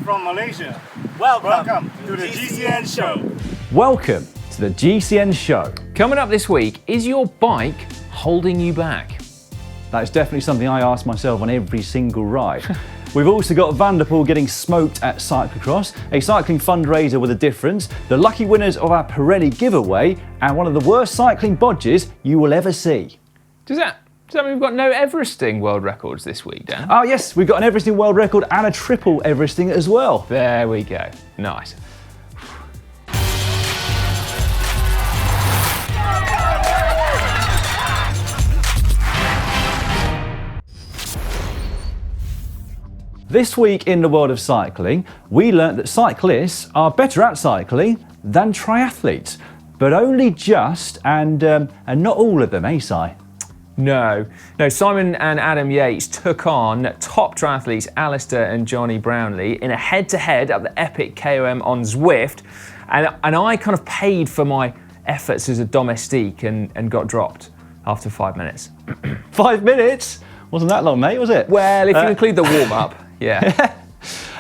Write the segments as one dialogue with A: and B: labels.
A: from Malaysia. Welcome to the GCN Show.
B: Welcome to the GCN Show.
C: Coming up this week, is your bike holding you back?
B: That's definitely something I ask myself on every single ride. We've also got Van Der Poel getting smoked at cyclocross, a cycling fundraiser with a difference, the lucky winners of our Pirelli giveaway, and one of the worst cycling bodges you will ever see.
C: Does that mean we've got no Everesting World Records this week, Dan?
B: Oh yes, we've got an Everesting World Record and a triple Everesting as well.
C: There we go. Nice.
B: This week in the world of cycling, we learnt that cyclists are better at cycling than triathletes, but only just, and not all of them, eh, Si?
C: No, Simon and Adam Yates took on top triathletes Alistair and Johnny Brownlee in a head-to-head at the Epic KOM on Zwift, and I kind of paid for my efforts as a domestique and got dropped after 5 minutes.
B: 5 minutes? Wasn't that long, mate, was it?
C: Well, if you include the warm-up, yeah.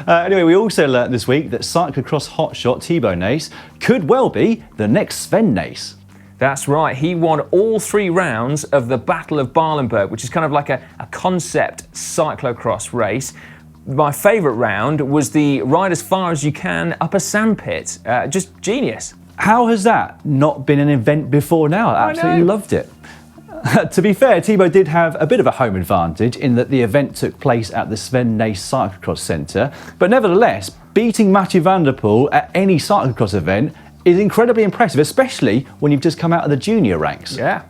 B: Anyway, we also learnt this week that cyclocross hotshot Thibaut Nace could well be the next Sven Nace.
C: That's right, he won all 3 rounds of the Battle of Barlenberg, which is kind of like a concept cyclocross race. My favourite round was the ride as far as you can up a sandpit. Just genius.
B: How has that not been an event before now? I absolutely loved it. To be fair, Thibaut did have a bit of a home advantage in that the event took place at the Sven Nace Cyclocross Centre, but nevertheless, beating Mathieu Van Der Poel at any cyclocross event is incredibly impressive, especially when you've just come out of the junior ranks.
C: Yeah,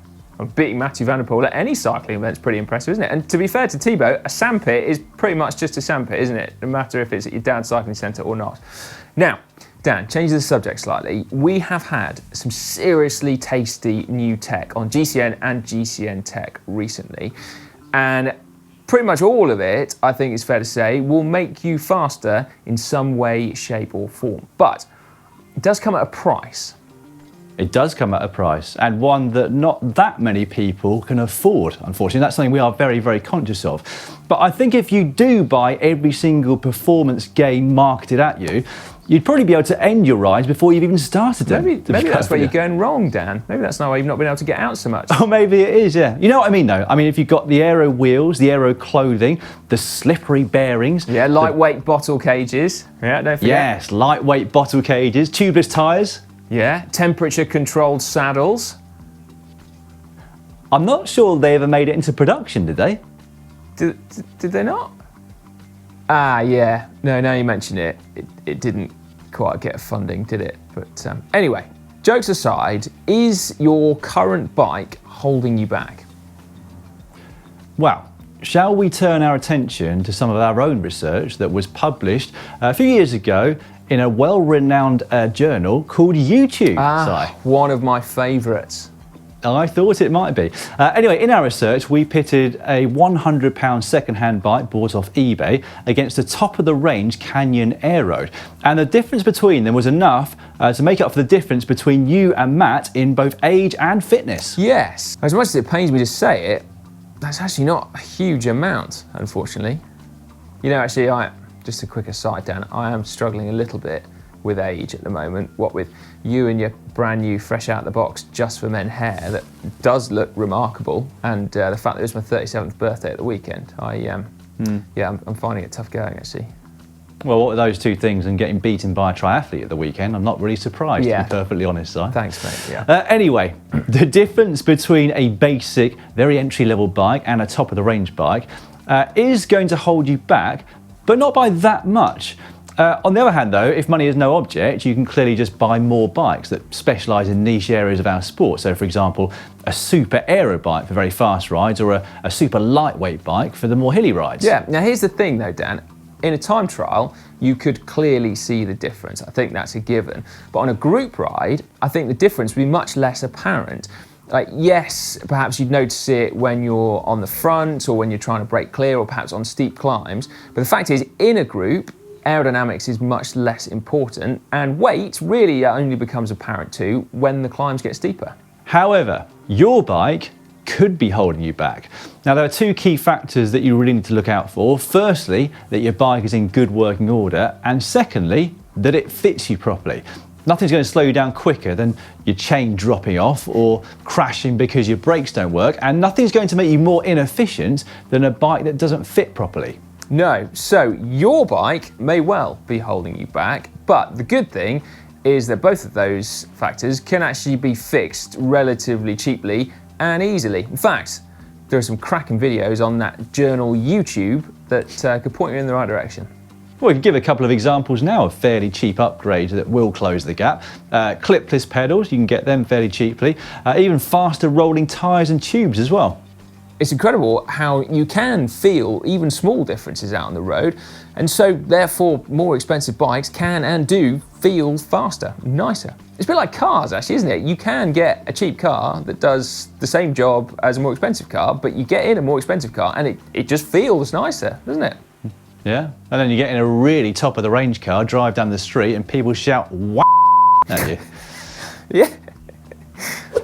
C: beating Mathieu Van Der Poel at any cycling event is pretty impressive, isn't it? And to be fair to Thibaut, a sandpit is pretty much just a sandpit, isn't it? No matter if it's at your dad's cycling centre or not. Now, Dan, change the subject slightly. We have had some seriously tasty new tech on GCN and GCN Tech recently. And pretty much all of it, I think it's fair to say, will make you faster in some way, shape or form. But it does come at a price.
B: It does come at a price, and one that not that many people can afford, unfortunately. That's something we are very, very conscious of. But I think if you do buy every single performance game marketed at you, you'd probably be able to end your rides before you've even started them.
C: Maybe that's where you're going wrong, Dan. Maybe that's not why you've not been able to get out so much.
B: Oh, maybe it is, yeah. You know what I mean, though? I mean, if you've got the aero wheels, the aero clothing, the slippery bearings.
C: Yeah, lightweight bottle cages. Yeah, don't forget.
B: Yes, lightweight bottle cages, tubeless tyres.
C: Yeah, temperature-controlled saddles.
B: I'm not sure they ever made it into production, did they?
C: Did they not? Ah, yeah. No, now you mention it, it didn't quite get funding, did it? But anyway, jokes aside, is your current bike holding you back?
B: Well, shall we turn our attention to some of our own research that was published a few years ago in a well-renowned journal called YouTube?
C: One of my favourites.
B: I thought it might be. Anyway, in our research, we pitted a £100 second-hand bike bought off eBay against a top-of-the-range Canyon Aero. And the difference between them was enough to make up for the difference between you and Matt in both age and fitness.
C: Yes. As much as it pains me to say it, that's actually not a huge amount, unfortunately. You know, actually, just a quick aside, Dan, I am struggling a little bit with age at the moment. What with you and your brand new fresh out the box Just for Men hair that does look remarkable, and the fact that it was my 37th birthday at the weekend, I'm finding it tough going actually.
B: Well, what are those two things and getting beaten by a triathlete at the weekend? I'm not really surprised, to be perfectly honest, Si.
C: Thanks, mate. Yeah.
B: Anyway, the difference between a basic, very entry-level bike and a top-of-the-range bike is going to hold you back, but not by that much. On the other hand, though, if money is no object, you can clearly just buy more bikes that specialise in niche areas of our sport. So, for example, a super aero bike for very fast rides, or a super lightweight bike for the more hilly rides.
C: Yeah, now here's the thing though, Dan. In a time trial, you could clearly see the difference. I think that's a given. But on a group ride, I think the difference would be much less apparent. Like, yes, perhaps you'd notice it when you're on the front or when you're trying to break clear or perhaps on steep climbs. But the fact is, in a group, aerodynamics is much less important, and weight really only becomes apparent too when the climbs get steeper.
B: However, your bike could be holding you back. Now, there are two key factors that you really need to look out for. Firstly, that your bike is in good working order, and secondly, that it fits you properly. Nothing's going to slow you down quicker than your chain dropping off or crashing because your brakes don't work, and nothing's going to make you more inefficient than a bike that doesn't fit properly.
C: No, so your bike may well be holding you back, but the good thing is that both of those factors can actually be fixed relatively cheaply and easily. In fact, there are some cracking videos on that journal YouTube that could point you in the right direction.
B: Well, we can give a couple of examples now of fairly cheap upgrades that will close the gap. Clipless pedals, you can get them fairly cheaply. Even faster rolling tyres and tubes as well.
C: It's incredible how you can feel even small differences out on the road, and so therefore more expensive bikes can and do feel faster, nicer. It's a bit like cars actually, isn't it? You can get a cheap car that does the same job as a more expensive car, but you get in a more expensive car and it just feels nicer, doesn't it?
B: Yeah, and then you get in a really top of the range car, drive down the street and people shout "Wow" at you.
C: Yeah.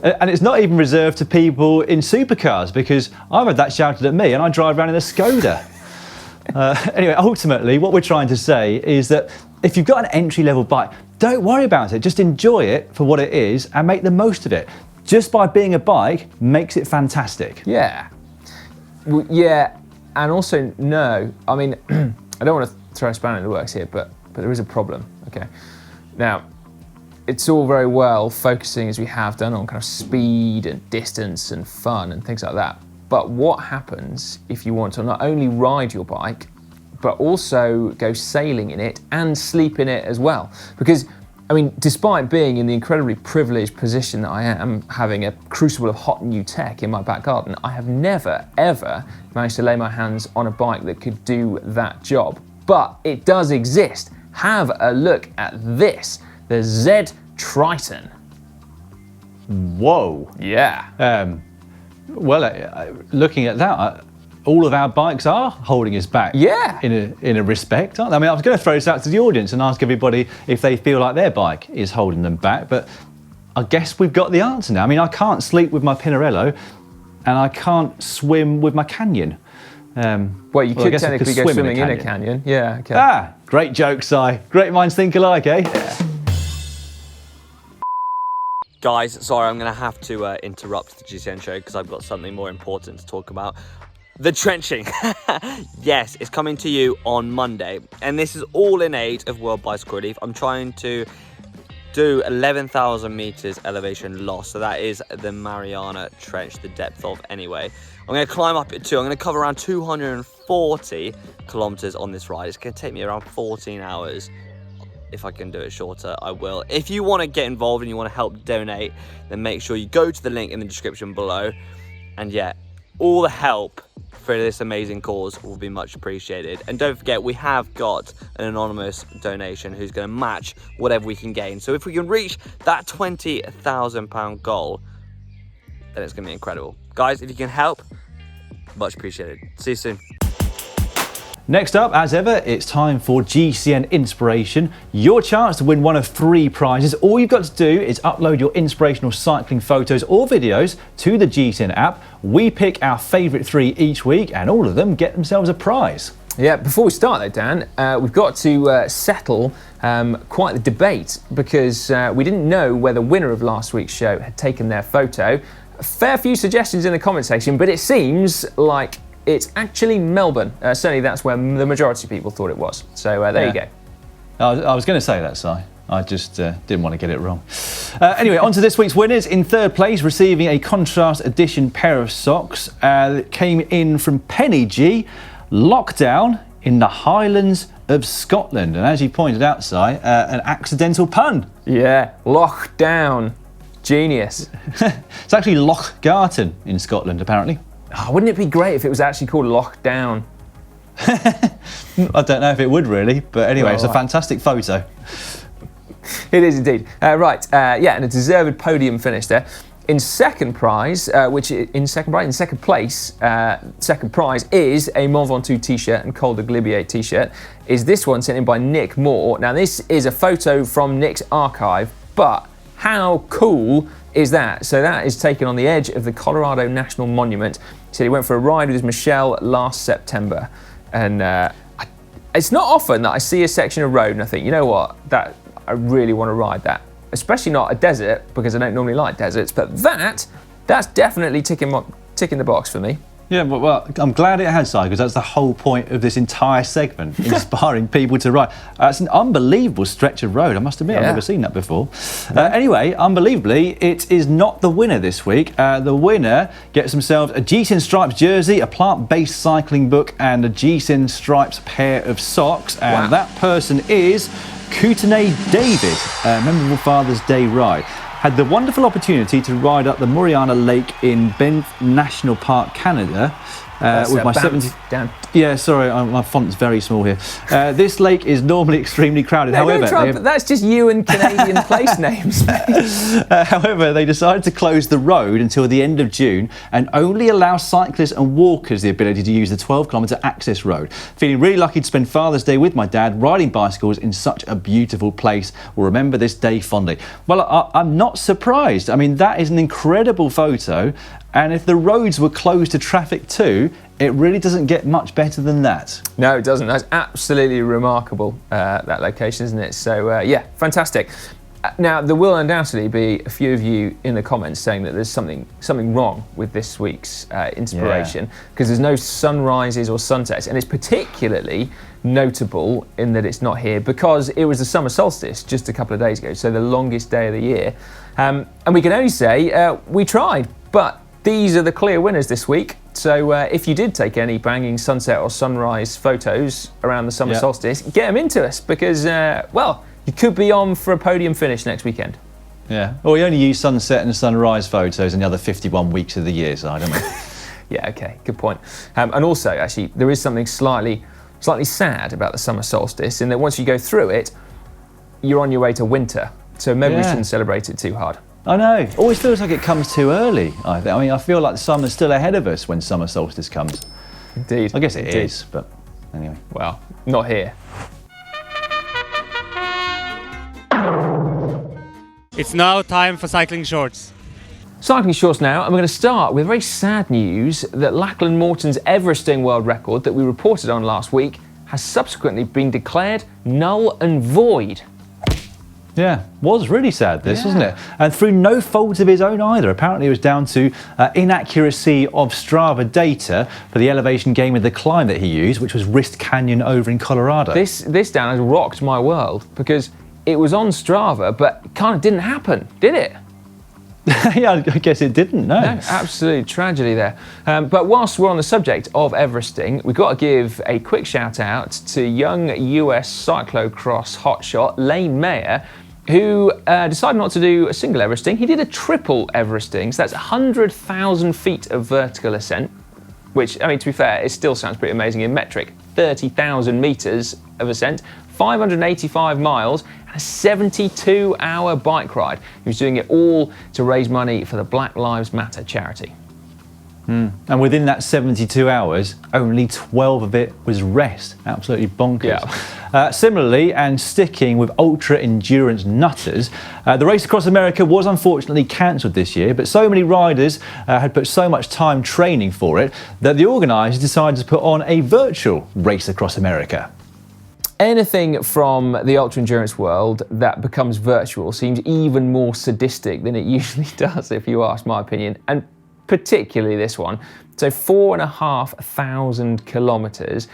B: And it's not even reserved to people in supercars, because I've had that shouted at me and I drive around in a Skoda. Anyway, ultimately what we're trying to say is that if you've got an entry-level bike, don't worry about it, just enjoy it for what it is and make the most of it. Just by being a bike makes it fantastic.
C: Yeah. Well, yeah. And also, no, I mean, I don't want to throw a spanner in the works here, but there is a problem, okay? Now, it's all very well focusing, as we have done, on kind of speed and distance and fun and things like that. But what happens if you want to not only ride your bike, but also go sailing in it and sleep in it as well? Because, I mean, despite being in the incredibly privileged position that I am, having a crucible of hot new tech in my back garden, I have never, ever managed to lay my hands on a bike that could do that job. But it does exist. Have a look at this, the Z Triton.
B: Whoa.
C: Yeah.
B: Well, looking at that, all of our bikes are holding us back.
C: Yeah.
B: In a respect, aren't they? I mean, I was going to throw this out to the audience and ask everybody if they feel like their bike is holding them back, but I guess we've got the answer now. I mean, I can't sleep with my Pinarello and I can't swim with my Canyon.
C: Well, you could technically go swimming in a canyon. Yeah, okay.
B: Ah, great joke, Si. Great minds think alike, eh?
C: Yeah.
D: Guys, sorry, I'm going to have to interrupt the GCN show because I've got something more important to talk about. The trenching. Yes, it's coming to you on Monday. And this is all in aid of World Bicycle Relief. I'm trying to do 11,000 meters elevation loss. So that is the Mariana Trench, the depth of anyway. I'm going to climb up it too. I'm going to cover around 240 kilometers on this ride. It's going to take me around 14 hours. If I can do it shorter, I will. If you want to get involved and you want to help donate, then make sure you go to the link in the description below. And yeah, all the help for this amazing cause will be much appreciated. And don't forget, we have got an anonymous donation who's going to match whatever we can gain. So if we can reach that £20,000 goal, then it's going to be incredible. Guys, if you can help, much appreciated. See you soon.
B: Next up, as ever, it's time for GCN Inspiration, your chance to win one of 3 prizes. All you've got to do is upload your inspirational cycling photos or videos to the GCN app. We pick our favourite 3 each week and all of them get themselves a prize.
C: Yeah, before we start though, Dan, we've got to settle quite the debate because we didn't know whether the winner of last week's show had taken their photo. A fair few suggestions in the comment section, but it seems like it's actually Melbourne. Certainly that's where the majority of people thought it was. So there you go.
B: I was going to say that, Si. I just didn't want to get it wrong. Anyway, on to this week's winners. In 3rd place, receiving a Contrast Edition pair of socks that came in from Penny G, Lockdown in the Highlands of Scotland. And as you pointed out, Si, an accidental pun.
C: Yeah, Lockdown. Genius.
B: It's actually Lochgarten in Scotland, apparently.
C: Oh, wouldn't it be great if it was actually called Lockdown?
B: I don't know if it would really, but anyway, it's a fantastic photo.
C: It is indeed. Yeah, and a deserved podium finish there. In second prize, second prize is a Mont Ventoux t-shirt and Col de Glibier t-shirt. Is this one sent in by NICKMOORE. Now this is a photo from Nick's archive, but How cool is that? So that is taken on the edge of the Colorado National Monument. He said he went for a ride with his Michelle last September. And it's not often that I see a section of road and I think, you know what, that I really want to ride that. Especially not a desert, because I don't normally like deserts, but that's definitely ticking the box for me.
B: Yeah, well, I'm glad it has, Si, because that's the whole point of this entire segment, inspiring people to ride. It's an unbelievable stretch of road, I must admit. I've never seen that before. Anyway, unbelievably, it is not the winner this week. The winner gets themselves a GCN Stripes jersey, a plant-based cycling book, and a GCN Stripes pair of socks. And that person is Kootenay David, a memorable Father's Day ride. Had the wonderful opportunity to ride up the Moriana Lake in Banff National Park, Canada, with my 70.
C: Dan.
B: Yeah, sorry, my font's very small here. This lake is normally extremely crowded. However,
C: that's just you and Canadian place names.
B: However, they decided to close the road until the end of June and only allow cyclists and walkers the ability to use the 12-kilometre access road. Feeling really lucky to spend Father's Day with my dad riding bicycles in such a beautiful place. We'll remember this day fondly. Well, I'm not surprised. I mean, that is an incredible photo. And if the roads were closed to traffic too, it really doesn't get much better than that.
C: No, it doesn't. That's absolutely remarkable, that location, isn't it? So, yeah, fantastic. Now, there will undoubtedly be a few of you in the comments saying that there's something wrong with this week's inspiration, because there's no sunrises or sunsets, and it's particularly notable in that it's not here because it was the summer solstice just a couple of days ago, so the longest day of the year. And we can only say we tried, but these are the clear winners this week. So if you did take any banging sunset or sunrise photos around the summer solstice, get them into us because, well, you could be on for a podium finish next weekend.
B: Yeah, well, we only use sunset and sunrise photos in the other 51 weeks of the year, so I don't know.
C: Yeah, okay, good point. And also, actually, there is something slightly sad about the summer solstice in that once you go through it, you're on your way to winter. So maybe we shouldn't celebrate it too hard.
B: I know. It always feels like it comes too early. I mean, I feel like the summer's still ahead of us when summer solstice comes.
C: Indeed.
B: I guess it is, but anyway.
C: Well, not here.
A: It's now time for cycling shorts.
C: Cycling shorts now, and we're going to start with very sad news that Lachlan Morton's Everesting World Record that we reported on last week has subsequently been declared null and void.
B: Yeah, was really sad this, wasn't it? And through no fault of his own either. Apparently it was down to inaccuracy of Strava data for the elevation game of the climb that he used, which was Wrist Canyon over in Colorado.
C: This down has rocked my world because it was on Strava, but it kind of didn't happen, did it?
B: Yeah, I guess it didn't, no.
C: Absolute tragedy there. But whilst we're on the subject of Everesting, we've got to give a quick shout out to young US cyclocross hotshot Lane Mayer, who decided not to do a single Everesting. He did a triple Everesting, so that's 100,000 feet of vertical ascent, which, I mean, to be fair, it still sounds pretty amazing in metric. 30,000 meters of ascent, 585 miles, and a 72-hour bike ride. He was doing it all to raise money for the Black Lives Matter charity.
B: And within that 72 hours, only 12 of it was rest. Absolutely bonkers.
C: Yeah.
B: Similarly, and sticking with ultra-endurance nutters, the race across America was unfortunately cancelled this year, but so many riders had put so much time training for it that the organisers decided to put on a virtual race across America.
C: Anything from the ultra-endurance world that becomes virtual seems even more sadistic than it usually does, if you ask my opinion. And particularly this one. So 4,500 kilometres,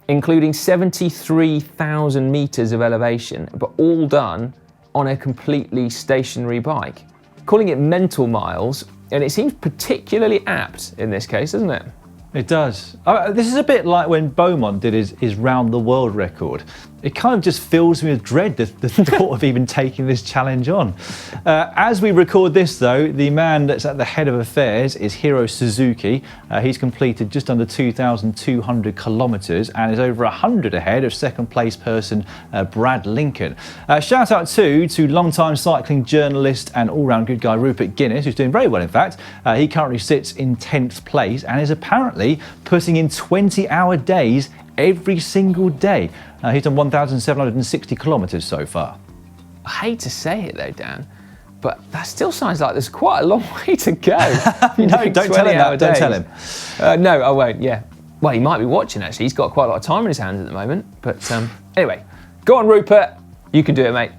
C: including 73,000 metres of elevation, but all done on a completely stationary bike. Calling it mental miles, and it seems particularly apt in this case, doesn't it?
B: It does. This is a bit like when Beaumont did his round the world record. It kind of just fills me with dread, the thought of even taking this challenge on. As we record this though, the man that's at the head of affairs is Hiro Suzuki. He's completed just under 2,200 kilometres and is over 100 ahead of second place person Brad Lincoln. Shout out to long-time cycling journalist and all-round good guy Rupert Guinness, who's doing very well in fact. He currently sits in 10th place and is apparently putting in 20-hour days every single day. He's done 1,760 kilometres so far.
C: I hate to say it though, Dan, but that still sounds like there's quite a long way to go.
B: No, don't tell him that. Don't tell him.
C: No, I won't, yeah. Well, he might be watching, actually. He's got quite a lot of time in his hands at the moment. But anyway, go on, Rupert. You can do it, mate.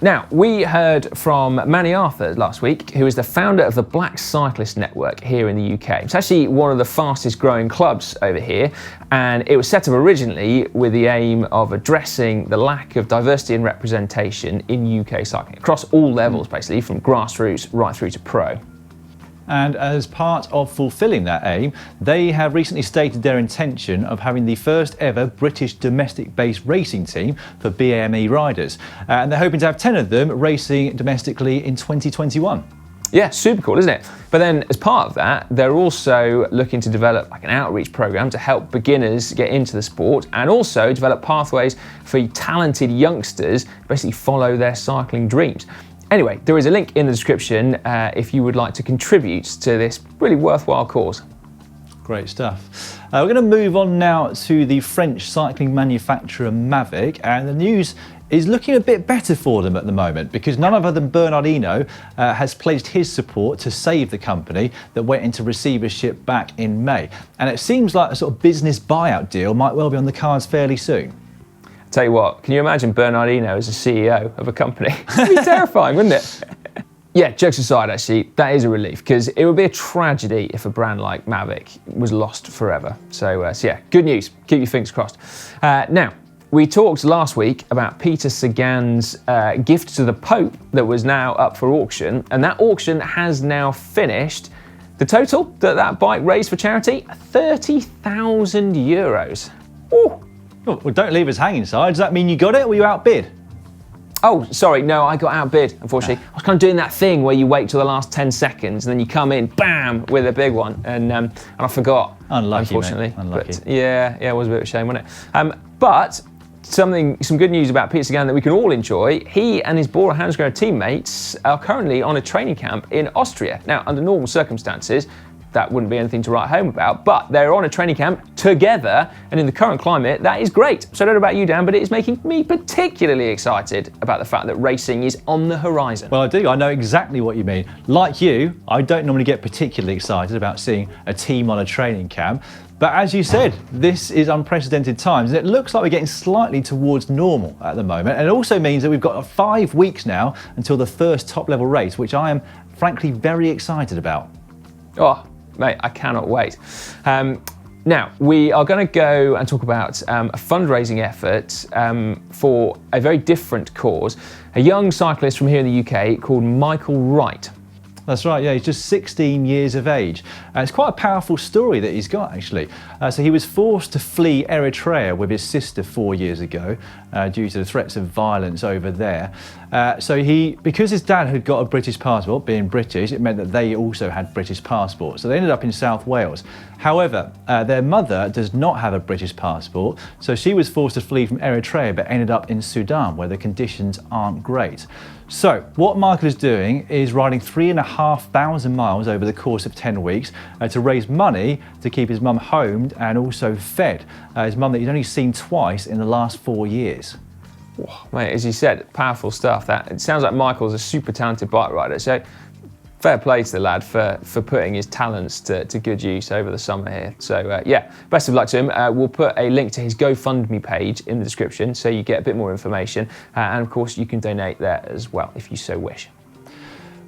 C: Now, we heard from Manny Arthur last week, who is the founder of the Black Cyclist Network here in the UK. It's actually one of the fastest growing clubs over here, and it was set up originally with the aim of addressing the lack of diversity and representation in UK cycling, across all levels, basically, from grassroots right through to pro.
B: And as part of fulfilling that aim, they have recently stated their intention of having the first ever British domestic-based racing team for BAME riders. And they're hoping to have 10 of them racing domestically in 2021.
C: Yeah, super cool, isn't it? But then as part of that, they're also looking to develop like an outreach program to help beginners get into the sport, and also develop pathways for talented youngsters to basically follow their cycling dreams. Anyway, there is a link in the description if you would like to contribute to this really worthwhile cause.
B: Great stuff. We're going to move on now to the French cycling manufacturer Mavic, and the news is looking a bit better for them at the moment, because none other than Bernard Hinault has pledged his support to save the company that went into receivership back in May. And it seems like a sort of business buyout deal might well be on the cards fairly soon.
C: Tell you what, can you imagine Bernard Hinault as a CEO of a company? It'd be terrifying, wouldn't it? Yeah, jokes aside, actually, that is a relief, because it would be a tragedy if a brand like Mavic was lost forever. So yeah, good news. Keep your fingers crossed. Now, we talked last week about Peter Sagan's gift to the Pope that was now up for auction, and that auction has now finished. The total that bike raised for charity, €30,000. Ooh.
B: Well, don't leave us hanging, Si. Does that mean you got it, or were you outbid?
C: Oh, sorry, no, I got outbid, unfortunately. I was kind of doing that thing where you wait till the last 10 seconds and then you come in, bam, with a big one, and I forgot.
B: Unlucky,
C: unfortunately.
B: Mate. Unlucky.
C: But, yeah, it was a bit of a shame, wasn't it? But some good news about Peter Sagan that we can all enjoy. He and his Bora Hansgrohe teammates are currently on a training camp in Austria. Now, under normal circumstances, that wouldn't be anything to write home about, but they're on a training camp together, and in the current climate, that is great. So I don't know about you, Dan, but it is making me particularly excited about the fact that racing is on the horizon.
B: Well, I do. I know exactly what you mean. Like you, I don't normally get particularly excited about seeing a team on a training camp, but as you said, this is unprecedented times, and it looks like we're getting slightly towards normal at the moment, and it also means that we've got 5 weeks now until the first top-level race, which I am frankly very excited about.
C: Oh, mate, I cannot wait. Now, we are going to go and talk about a fundraising effort for a very different cause. A young cyclist from here in the UK called Michael Wright.
B: That's right, yeah, he's just 16 years of age. It's quite a powerful story that he's got, actually. So he was forced to flee Eritrea with his sister 4 years ago due to the threats of violence over there. Because his dad had got a British passport, being British, it meant that they also had British passports. So they ended up in South Wales. However, their mother does not have a British passport, so she was forced to flee from Eritrea but ended up in Sudan, where the conditions aren't great. So what Michael is doing is riding 3,500 miles over the course of 10 weeks to raise money to keep his mum homed and also fed. His mum that he's only seen twice in the last 4 years.
C: Oh, mate, as you said, powerful stuff. It sounds like Michael's a super talented bike rider. So fair play to the lad for putting his talents to good use over the summer here. So yeah, best of luck to him. We'll put a link to his GoFundMe page in the description so you get a bit more information. And of course, you can donate there as well if you so wish.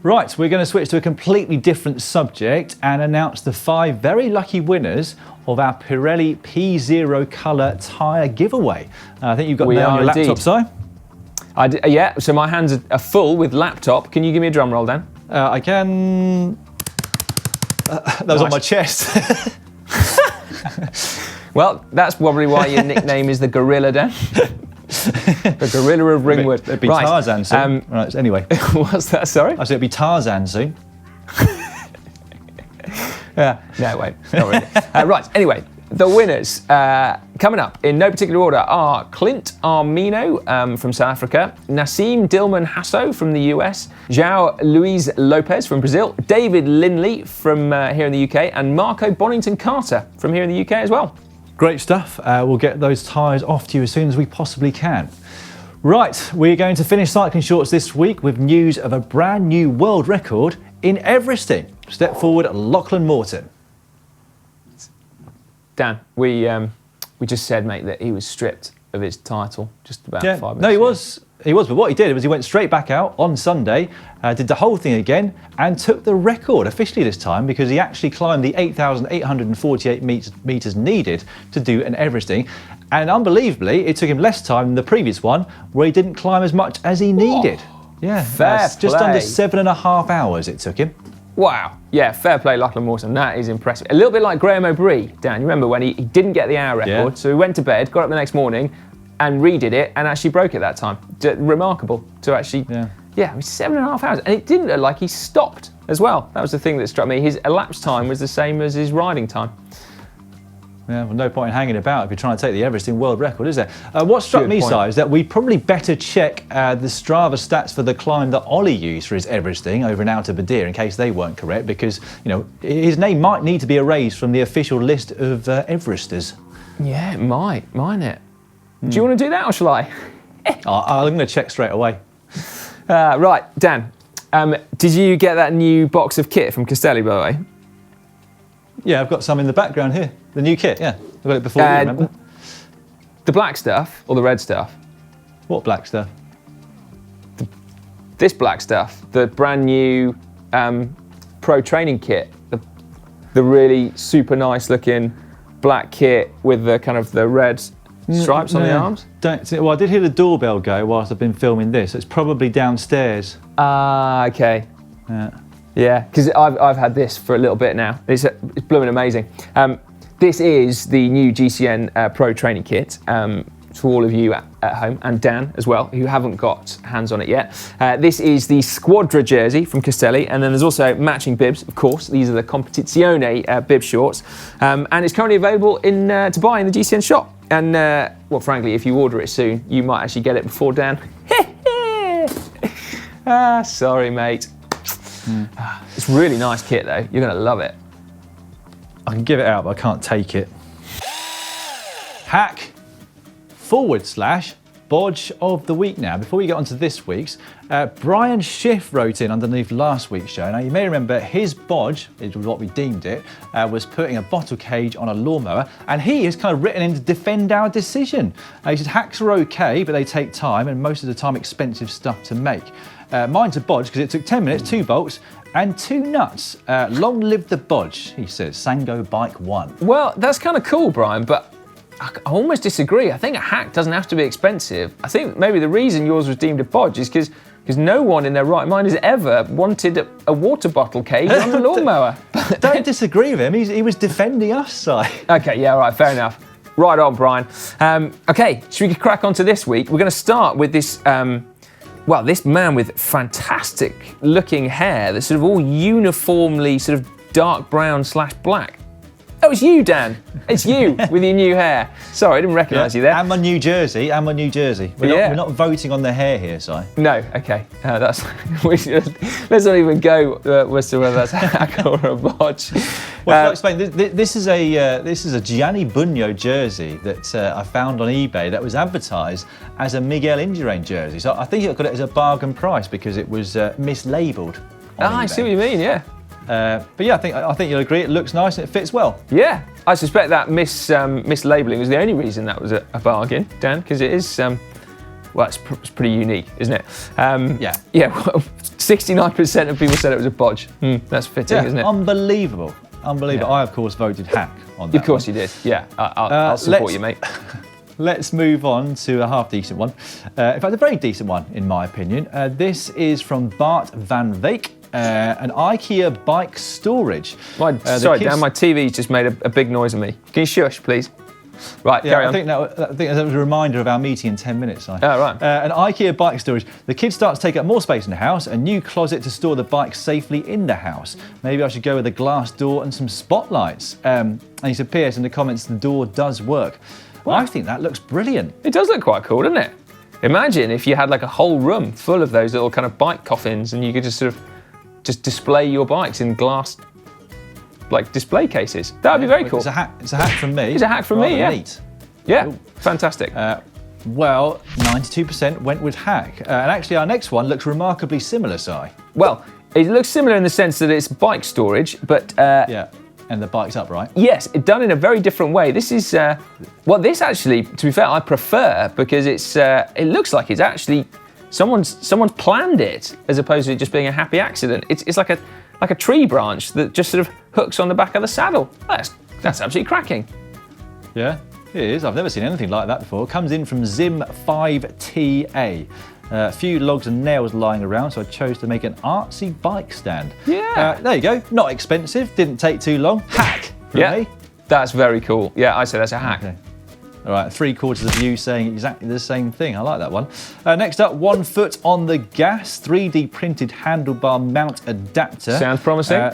B: Right, we're going to switch to a completely different subject and announce the 5 very lucky winners of our Pirelli P0 colour tyre giveaway. I think you've got that on your laptop, Si?
C: Yeah, so my hands are full with laptop. Can you give me a drum roll, Dan?
B: I can. That was on my chest.
C: Well, that's probably why your nickname is the Gorilla, Dan. The Gorilla of Ringwood.
B: It'd be right. Tarzan soon. Right, anyway.
C: What's that, sorry?
B: I said it'd be Tarzan soon.
C: Yeah, no, wait, not really. Right, anyway, the winners coming up in no particular order are Clint Armino from South Africa, Nassim Dilman Hasso from the US, João Luis Lopez from Brazil, David Linley from here in the UK, and Marco Bonington Carter from here in the UK as well.
B: Great stuff. We'll get those tyres off to you as soon as we possibly can. Right, we're going to finish Cycling Shorts this week with news of a brand new world record in Everesting. Step forward, Lachlan Morton.
C: Dan, we just said, mate, that he was stripped of his title just about 5 minutes
B: No, he
C: ago.
B: was, but what he did was he went straight back out on Sunday, did the whole thing again, and took the record officially this time because he actually climbed the 8,848 metres needed to do an Everesting. And unbelievably, it took him less time than the previous one, where he didn't climb as much as he needed. Yeah,
C: fair
B: just
C: play.
B: under 7.5 hours it took him.
C: Wow. Yeah, fair play, Lachlan Morton. That is impressive. A little bit like Graham O'Brien, Dan. You remember when he didn't get the hour record, so he went to bed, got up the next morning, and redid it, and actually broke it that time. Remarkable to actually. Yeah, it was 7.5 hours, and it didn't look like he stopped as well. That was the thing that struck me. His elapsed time was the same as his riding time.
B: Yeah, well, no point in hanging about if you're trying to take the Everesting world record, is there? What struck me, Si, is that we probably better check the Strava stats for the climb that Ollie used for his Everesting over in Outer Badir in case they weren't correct, because his name might need to be erased from the official list of Everesters.
C: Yeah, it mightn't it? Do you want to do that, or shall I?
B: I'm going to check straight away.
C: Right, Dan. Did you get that new box of kit from Castelli, by the way?
B: Yeah, I've got some in the background here. The new kit, yeah. I got it before you, remember?
C: The black stuff or the red stuff?
B: What black stuff?
C: This black stuff. The brand new pro training kit. The really super nice looking black kit with the kind of the red stripes on the arms.
B: Well, I did hear the doorbell go whilst I've been filming this. It's probably downstairs.
C: Ah, okay. Yeah, because I've had this for a little bit now. It's blooming amazing. This is the new GCN Pro Training Kit for all of you at home, and Dan as well, who haven't got hands on it yet. This is the Squadra jersey from Castelli, and then there's also matching bibs, of course. These are the Competizione bib shorts, and it's currently available to buy in the GCN shop. And, well, frankly, if you order it soon, you might actually get it before Dan. Sorry, mate. It's a really nice kit, though. You're going to love it.
B: I can give it out, but I can't take it. Hack/Bodge of the week now. Before we get on to this week's, Brian Schiff wrote in underneath last week's show. Now, you may remember his bodge, which was what we deemed it, was putting a bottle cage on a lawnmower, and he has kind of written in to defend our decision. He said hacks are okay, but they take time, and most of the time expensive stuff to make. Mine's a bodge because it took 10 minutes, 2 bolts, and 2 nuts. Long live the bodge, he says. Sango Bike 1.
C: Well, that's kind of cool, Brian, but I almost disagree. I think a hack doesn't have to be expensive. I think maybe the reason yours was deemed a bodge is because no one in their right mind has ever wanted a water bottle cage on a lawnmower.
B: Don't disagree with him. He was defending us, Si.
C: Okay, yeah, all right, fair enough. Right on, Brian. Okay, should we crack on to this week? We're going to start with this... well, this man with fantastic looking hair that's sort of all uniformly sort of dark brown / black. Oh, it's you, Dan. It's you with your new hair. Sorry, I didn't recognise you there.
B: And my new jersey. We're not voting on the hair here, Si.
C: No, okay. Let's not even go as to whether that's a hack or a bodge.
B: Well, I'll explain. This is a Gianni Bugno jersey that I found on eBay that was advertised as a Miguel Indurain jersey. So I think it got it as a bargain price because it was mislabelled.
C: I see what you mean. Yeah.
B: But yeah, I think you'll agree. It looks nice and it fits well.
C: Yeah, I suspect that mislabelling was the only reason that was a bargain, Dan, because it is. Well, it's pretty unique, isn't it?
B: Yeah.
C: Yeah. Well, 69% of people said it was a bodge. That's fitting, isn't it?
B: Unbelievable. Yeah. I, of course, voted hack on that.
C: Of course you did. Yeah, I'll support you, mate.
B: Let's move on to a half-decent one. In fact, a very decent one, in my opinion. This is from Bart van Veek. An IKEA bike storage.
C: Sorry, Dan, my TV's just made a big noise at me. Can you shush, please? Right, carry on.
B: I think that was a reminder of our meeting in 10 minutes.
C: Oh, right.
B: An IKEA bike storage. The kids start to take up more space in the house, a new closet to store the bike safely in the house. Maybe I should go with a glass door and some spotlights. And he said, P.S. in the comments, the door does work. Well, I think that looks brilliant.
C: It does look quite cool, doesn't it? Imagine if you had like a whole room full of those little kind of bike coffins and you could just sort of display your bikes in glass, like display cases. That would be very cool.
B: It's a hack from me.
C: It's a hack from me, yeah.
B: Neat.
C: Yeah, cool. Fantastic.
B: Well, 92% went with hack. And actually, our next one looks remarkably similar, Si.
C: Well, it looks similar in the sense that it's bike storage, but
B: Yeah, and the bike's upright.
C: yes, it's done in a very different way. This is, this actually, to be fair, I prefer because it looks like it's actually, someone's planned it as opposed to it just being a happy accident. It's like a tree branch that just sort of hooks on the back of the saddle. That's absolutely cracking.
B: Yeah, it is. I've never seen anything like that before. It comes in from Zim5TA. A few logs and nails lying around, so I chose to make an artsy bike stand.
C: Yeah.
B: There you go. Not expensive. Didn't take too long. Hack from me.
C: That's very cool. Yeah, I say that's a hack.
B: Okay. All right, 3/4 of you saying exactly the same thing. I like that one. Next up, 1 foot on the gas, 3D printed handlebar mount adapter.
C: Sounds promising.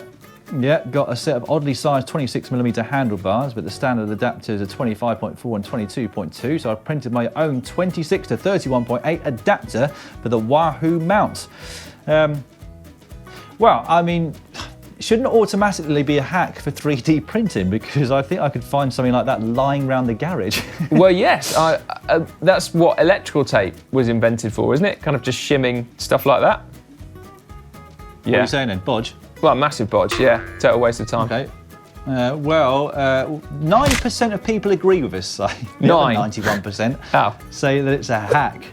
B: Yeah, got a set of oddly sized 26mm handlebars, but the standard adapters are 25.4 and 22.2, so I printed my own 26 to 31.8 adapter for the Wahoo mount. Well, I mean, it shouldn't automatically be a hack for 3D printing, because I think I could find something like that lying around the garage.
C: Well, yes, that's what electrical tape was invented for, isn't it? Kind of just shimming stuff like that.
B: What are you saying then, Bodge?
C: Well, massive bodge, yeah. Total waste of time.
B: Okay. 9% of people agree with us, say. 91% say that it's a hack.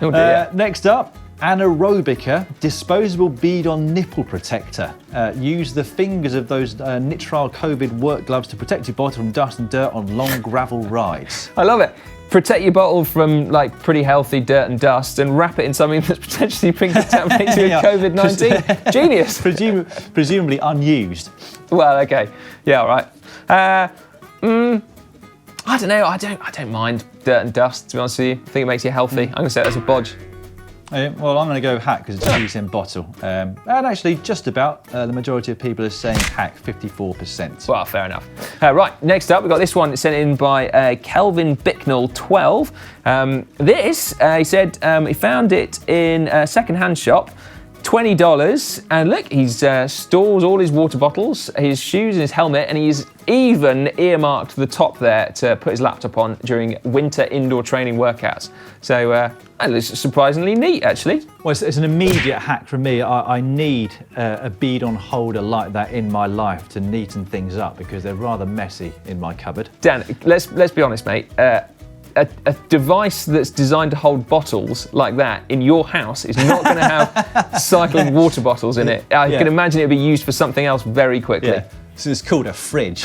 C: Oh dear.
B: Next up, ANAEROBICA disposable bead-on nipple protector. Use the fingers of those nitrile COVID work gloves to protect your bottle from dust and dirt on long gravel rides.
C: I love it. Protect your bottle from like pretty healthy dirt and dust, and wrap it in something that's potentially been contaminated with COVID-19. Genius.
B: Presumably unused.
C: Well, okay. Yeah, all right. I don't know. I don't mind dirt and dust, to be honest with you. I think it makes you healthy. I'm going to say that's a bodge.
B: Well, I'm going to go hack because it's a GCN bottle. And actually, just about the majority of people are saying hack, 54%.
C: Well, fair enough. Right, next up, we've got this one sent in by KELVINBICKNELL 12. He said he found it in a second-hand shop. $20, and look, he's stores all his water bottles, his shoes and his helmet, and he's even earmarked the top there to put his laptop on during winter indoor training workouts. So that looks surprisingly neat, actually.
B: Well, it's an immediate hack from me. I need a bead-on holder like that in my life to neaten things up, because they're rather messy in my cupboard.
C: Dan, let's be honest, mate. A device that's designed to hold bottles like that in your house is not going to have cycling water bottles in it. I can imagine it'd be used for something else very quickly.
B: Yeah. So it's called a fridge.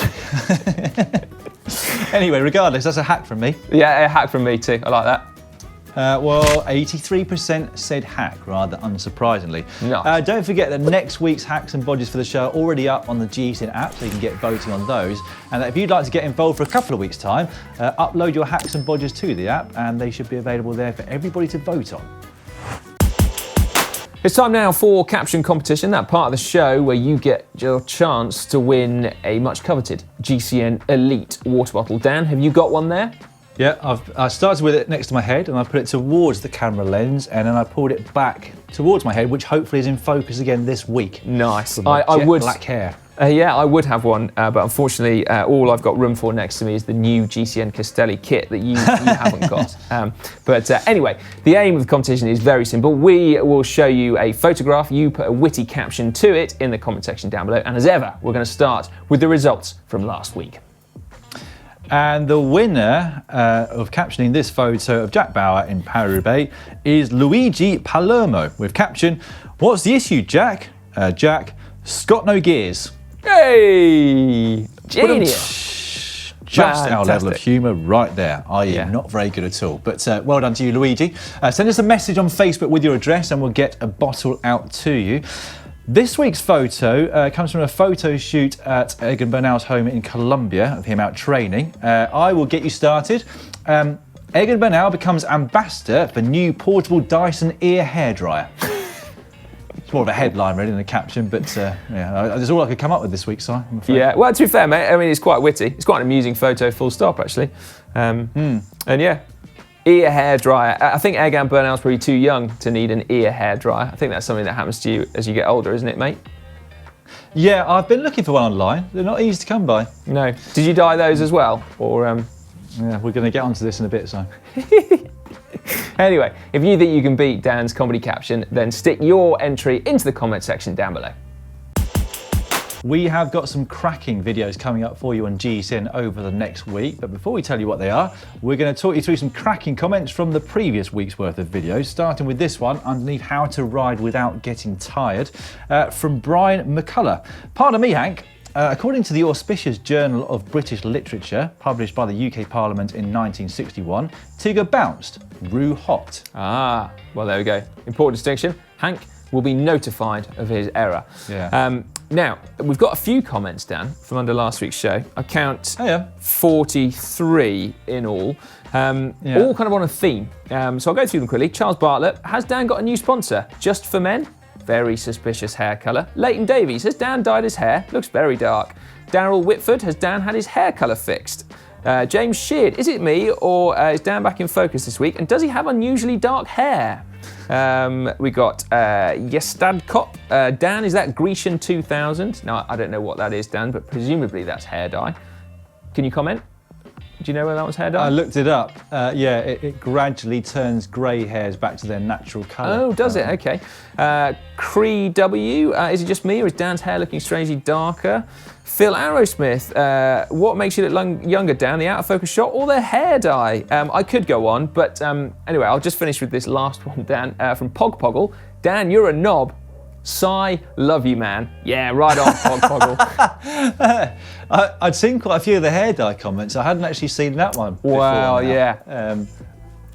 B: Anyway, regardless, that's a hack from me.
C: Yeah, a hack from me too. I like that.
B: Well, 83% said hack, rather unsurprisingly.
C: Nice.
B: Don't forget that next week's Hacks and Bodges for the show are already up on the GCN app, so you can get voting on those. And if you'd like to get involved for a couple of weeks' time, upload your Hacks and Bodges to the app, and they should be available there for everybody to vote on.
C: It's time now for Caption Competition, that part of the show where you get your chance to win a much coveted GCN Elite water bottle. Dan, have you got one there?
B: Yeah, I started with it next to my head, and I put it towards the camera lens, and then I pulled it back towards my head, which hopefully is in focus again this week.
C: Nice.
B: I would black hair.
C: Yeah, I would have one, but unfortunately, all I've got room for next to me is the new GCN Castelli kit that you haven't got. But anyway, the aim of the competition is very simple. We will show you a photograph. You put a witty caption to it in the comment section down below. And as ever, we're going to start with the results from last week.
B: And the winner of captioning this photo of Jack Bauer in Paris-Roubaix is Luigi Palermo with caption, "What's the issue, Jack? Jack, Scott no gears."
C: Hey! Genius!
B: Just our level of humour right there. Not very good at all. But well done to you, Luigi. Send us a message on Facebook with your address and we'll get a bottle out to you. This week's photo comes from a photo shoot at Egan Bernal's home in Colombia of him out training. I will get you started. Egan Bernal becomes ambassador for new portable Dyson ear hairdryer. It's more of a headline really than a caption, but that's all I could come up with this week, Si.
C: Yeah, well, to be fair, mate, I mean, it's quite witty. It's quite an amusing photo, full stop, actually. And yeah. Ear hairdryer. I think Egan Bernal's probably too young to need an ear hairdryer. I think that's something that happens to you as you get older, isn't it, mate?
B: Yeah, I've been looking for one online. They're not easy to come by.
C: No. Did you dye those as well? Or
B: yeah, we're going to get onto this in a bit, so.
C: Anyway, if you think you can beat Dan's comedy caption, then stick your entry into the comment section down below.
B: We have got some cracking videos coming up for you on GCN over the next week, but before we tell you what they are, we're going to talk you through some cracking comments from the previous week's worth of videos, starting with this one underneath how to ride without getting tired, from Brian McCullough. Pardon me, Hank. According to the auspicious Journal of British Literature, published by the UK Parliament in 1961, Tigger bounced, Roo hopped.
C: Ah, well, there we go. Important distinction. Hank will be notified of his error.
B: Yeah.
C: Now, we've got a few comments, Dan, from under last week's show. I count 43 in all, all kind of on a theme. So I'll go through them quickly. Charles Bartlett, has Dan got a new sponsor? Just for men? Very suspicious hair colour. Leighton Davies, has Dan dyed his hair? Looks very dark. Darryl Whitford, has Dan had his hair colour fixed? James Sheard, is it me or is Dan back in focus this week? And does he have unusually dark hair? We got Yestad Cop. Dan, is that Grecian 2000? Now, I don't know what that is, Dan, but presumably that's hair dye. Can you comment? Do you know whether that was hair dye?
B: I looked it up. Yeah, it gradually turns grey hairs back to their natural colour.
C: Oh, does it? Okay. Cree W, is it just me or is Dan's hair looking strangely darker? Phil Arrowsmith, what makes you look younger, Dan? The out of focus shot or the hair dye? I could go on, but anyway, I'll just finish with this last one, Dan, from Pogpoggle. Dan, you're a knob. Sigh, love you, man. Yeah, right on, Pogpoggle.
B: I'd seen quite a few of the hair dye comments. I hadn't actually seen that one before.
C: Wow, yeah.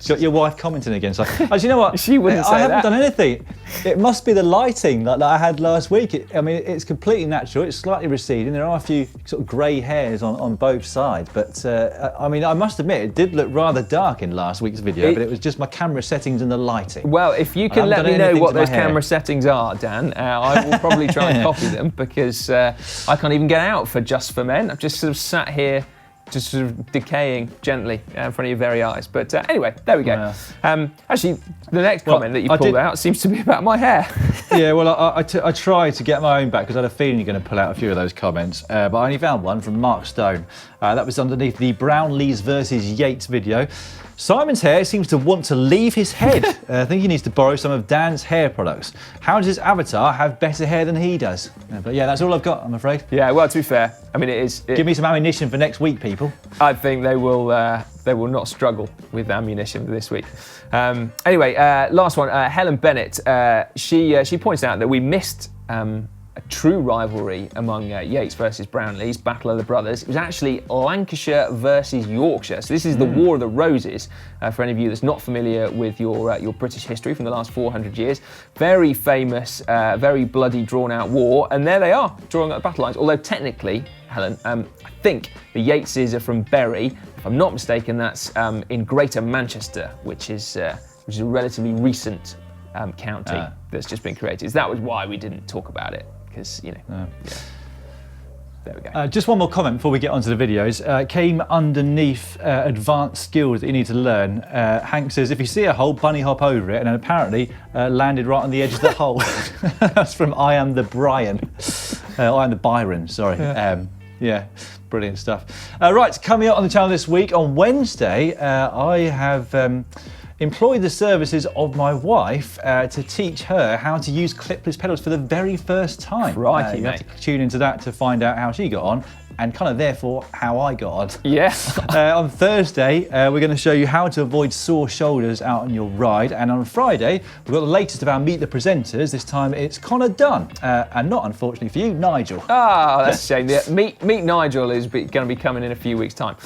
B: Got your wife commenting again. So, actually, you know what?
C: She wouldn't say
B: I haven't
C: that.
B: done anything. It must be the lighting that I had last week. I mean, it's completely natural. It's slightly receding. There are a few sort of grey hairs on both sides. But I mean, I must admit, it did look rather dark in last week's video. But it was just my camera settings and the lighting.
C: Well, if you can let me know what those camera settings are, Dan, I will probably try and copy them because I can't even get out for Just for Men. I've just sort of sat here, just sort of decaying gently in front of your very eyes. But anyway, there we go. Actually, the next comment that you pulled out seems to be about my hair.
B: Yeah, well, I tried to get my own back because I had a feeling you're going to pull out a few of those comments. But I only found one from Mark Stone. That was underneath the Brownlees versus Yates video. Simon's hair seems to want to leave his head. I think he needs to borrow some of Dan's hair products. How does his avatar have better hair than he does? But yeah, that's all I've got, I'm afraid.
C: Yeah, well, to be fair, I mean,
B: Give me some ammunition for next week, people.
C: I think they will not struggle with ammunition this week. Anyway, last one, Helen Bennett. She points out that we missed a true rivalry among Yates versus Brownlees, Battle of the Brothers. It was actually Lancashire versus Yorkshire. So this is the War of the Roses, for any of you that's not familiar with your British history from the last 400 years. Very famous, very bloody, drawn-out war, and there they are, drawing up the battle lines. Although technically, Helen, I think the Yateses are from Bury. If I'm not mistaken, that's in Greater Manchester, which is a relatively recent county that's just been created. So that was why we didn't talk about it. Because, you know, yeah. There we go.
B: Just one more comment before we get onto the videos. Came underneath advanced skills that you need to learn. Hank says, if you see a hole, bunny hop over it, and then apparently landed right on the edge of the hole. That's from I Am the Byron, sorry. Yeah, brilliant stuff. Right, coming up on the channel this week, on Wednesday, I have employed the services of my wife to teach her how to use clipless pedals for the very first time.
C: Crikey,
B: you have to tune into that to find out how she got on, and kind of therefore how I got on.
C: Yeah.
B: On Thursday, we're going to show you how to avoid sore shoulders out on your ride, and on Friday, we've got the latest of our Meet the Presenters. This time it's Connor Dunn, and not unfortunately for you, Nigel.
C: Ah, that's a shame. Meet Nigel is going to be coming in a few weeks' time.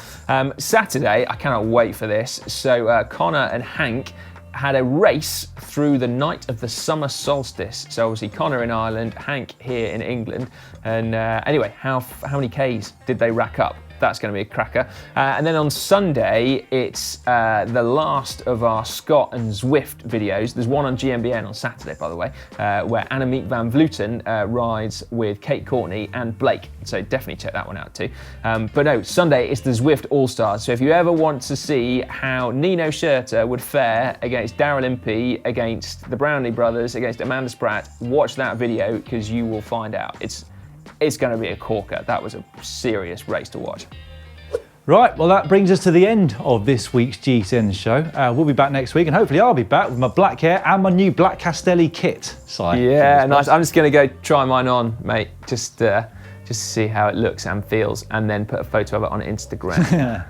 C: Saturday, I cannot wait for this. So Connor and Hank had a race through the night of the summer solstice. So obviously Connor in Ireland, Hank here in England. And anyway, how many Ks did they rack up? That's going to be a cracker. And then on Sunday, it's the last of our Scott and Zwift videos. There's one on GMBN on Saturday, by the way, where Annemiek van Vleuten rides with Kate Courtney and Blake. So definitely check that one out too. But no, Sunday it's the Zwift All-Stars. So if you ever want to see how Nino Schurter would fare against Daryl Impey, against the Brownlee brothers, against Amanda Spratt, watch that video because you will find out. It's going to be a corker. That was a serious race to watch.
B: Right, well that brings us to the end of this week's GCN show. We'll be back next week, and hopefully I'll be back with my black hair and my new black Castelli kit.
C: Yeah, nice. I'm just going to go try mine on, mate, just to see how it looks and feels, and then put a photo of it on Instagram.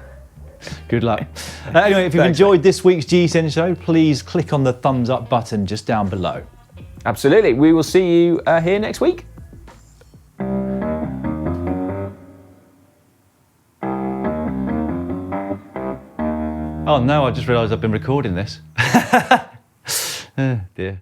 B: Good luck. Anyway, if you've enjoyed this week's GCN show, please click on the thumbs up button just down below.
C: Absolutely. We will see you here next week.
B: Oh no, I just realised I've been recording this. Oh dear.